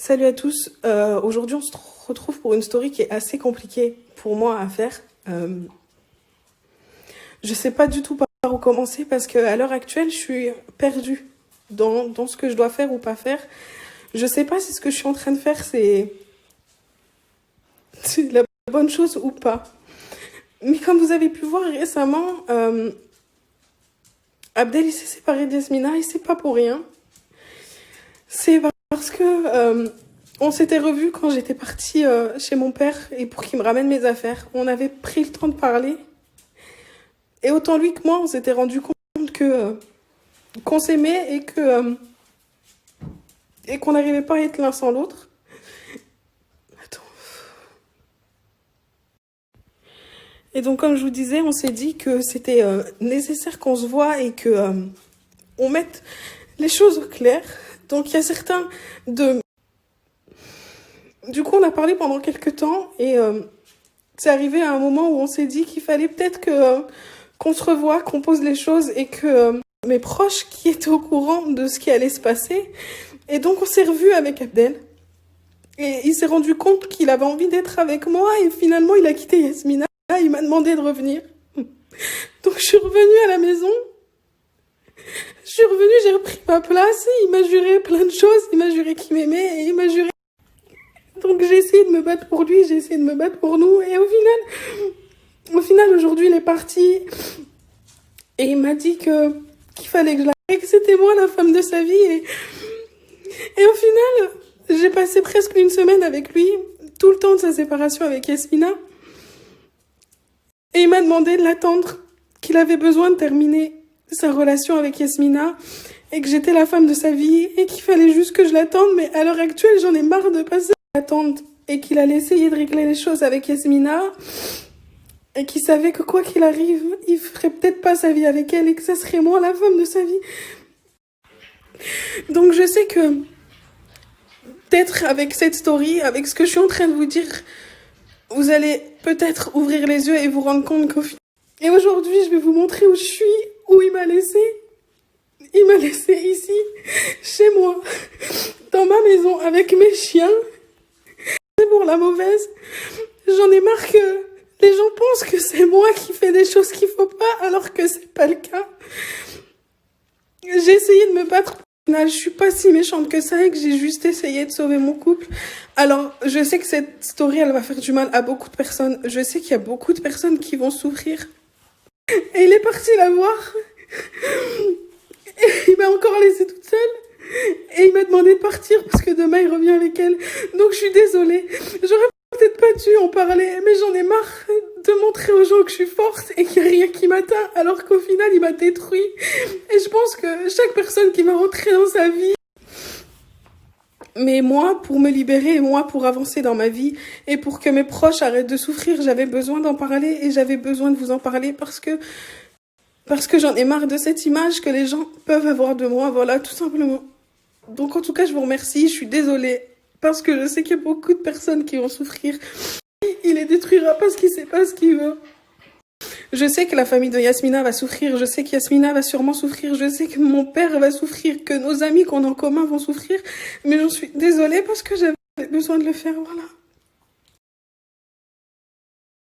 Salut à tous. Aujourd'hui, on se retrouve pour une story qui est assez compliquée pour moi à faire. Je sais pas du tout par où commencer parce qu'à l'heure actuelle, je suis perdue dans ce que je dois faire ou pas faire. Je sais pas si ce que je suis en train de faire, c'est la bonne chose ou pas. Mais comme vous avez pu voir récemment, Abdel il s'est séparé d'Yasmina et c'est pas pour rien. C'est parce que on s'était revus quand j'étais partie chez mon père et pour qu'il me ramène mes affaires. On avait pris le temps de parler. Et autant lui que moi, on s'était rendu compte que qu'on s'aimait et qu'on n'arrivait pas à être l'un sans l'autre. Attends. Et donc, comme je vous disais, on s'est dit que c'était nécessaire qu'on se voie et que on mette les choses au clair. Donc, il y a certains de... Du coup, on a parlé pendant quelques temps et c'est arrivé à un moment où on s'est dit qu'il fallait peut-être qu'on se revoie, qu'on pose les choses et que mes proches qui étaient au courant de ce qui allait se passer. Et donc, on s'est revus avec Abdel. Et il s'est rendu compte qu'il avait envie d'être avec moi et finalement, il a quitté Yasmina. Il m'a demandé de revenir. Donc, je suis revenue à la maison. Je suis revenue, j'ai repris ma place. Il m'a juré plein de choses. Il m'a juré qu'il m'aimait et il m'a juré... Donc, j'ai essayé de me battre pour lui, j'ai essayé de me battre pour nous. Et au final, aujourd'hui, il est parti. Et il m'a dit qu'il fallait que je l'arrête, que c'était moi la femme de sa vie. Et au final, j'ai passé presque une semaine avec lui, tout le temps de sa séparation avec Yasmina. Et il m'a demandé de l'attendre, qu'il avait besoin de terminer sa relation avec Yasmina et que j'étais la femme de sa vie et qu'il fallait juste que je l'attende. Mais à l'heure actuelle, j'en ai marre de passer à l'attendre et qu'il allait essayer de régler les choses avec Yasmina et qu'il savait que quoi qu'il arrive, il ferait peut-être pas sa vie avec elle et que ça serait moi la femme de sa vie. Donc je sais que peut-être avec cette story, avec ce que je suis en train de vous dire, vous allez peut-être ouvrir les yeux et vous rendre compte qu'au final... Et aujourd'hui, je vais vous montrer où je suis, où il m'a laissé. Il m'a laissé ici, chez moi, dans ma maison, avec mes chiens. C'est pour la mauvaise. J'en ai marre que les gens pensent que c'est moi qui fais des choses qu'il faut pas, alors que c'est pas le cas. J'ai essayé de me battre. Je suis pas si méchante que ça et que j'ai juste essayé de sauver mon couple. Alors, je sais que cette story, elle va faire du mal à beaucoup de personnes. Je sais qu'il y a beaucoup de personnes qui vont souffrir. Et il est parti la voir. Et il m'a encore laissée toute seule. Et il m'a demandé de partir parce que demain, il revient avec elle. Donc, je suis désolée. J'aurais peut-être pas dû en parler, mais j'en ai marre de montrer aux gens que je suis forte et qu'il n'y a rien qui m'atteint, alors qu'au final, il m'a détruit. Et je pense que chaque personne qui va rentrer dans sa vie... Mais moi, pour me libérer, moi, pour avancer dans ma vie, et pour que mes proches arrêtent de souffrir, j'avais besoin d'en parler, et j'avais besoin de vous en parler parce que j'en ai marre de cette image que les gens peuvent avoir de moi, voilà, tout simplement. Donc en tout cas, je vous remercie, je suis désolée, parce que je sais qu'il y a beaucoup de personnes qui vont souffrir. Il les détruira parce qu'il sait pas ce qu'il veut. Je sais que la famille de Yasmina va souffrir, je sais que Yasmina va sûrement souffrir, je sais que mon père va souffrir, que nos amis qu'on a en commun vont souffrir, mais j'en suis désolée parce que j'avais besoin de le faire, voilà.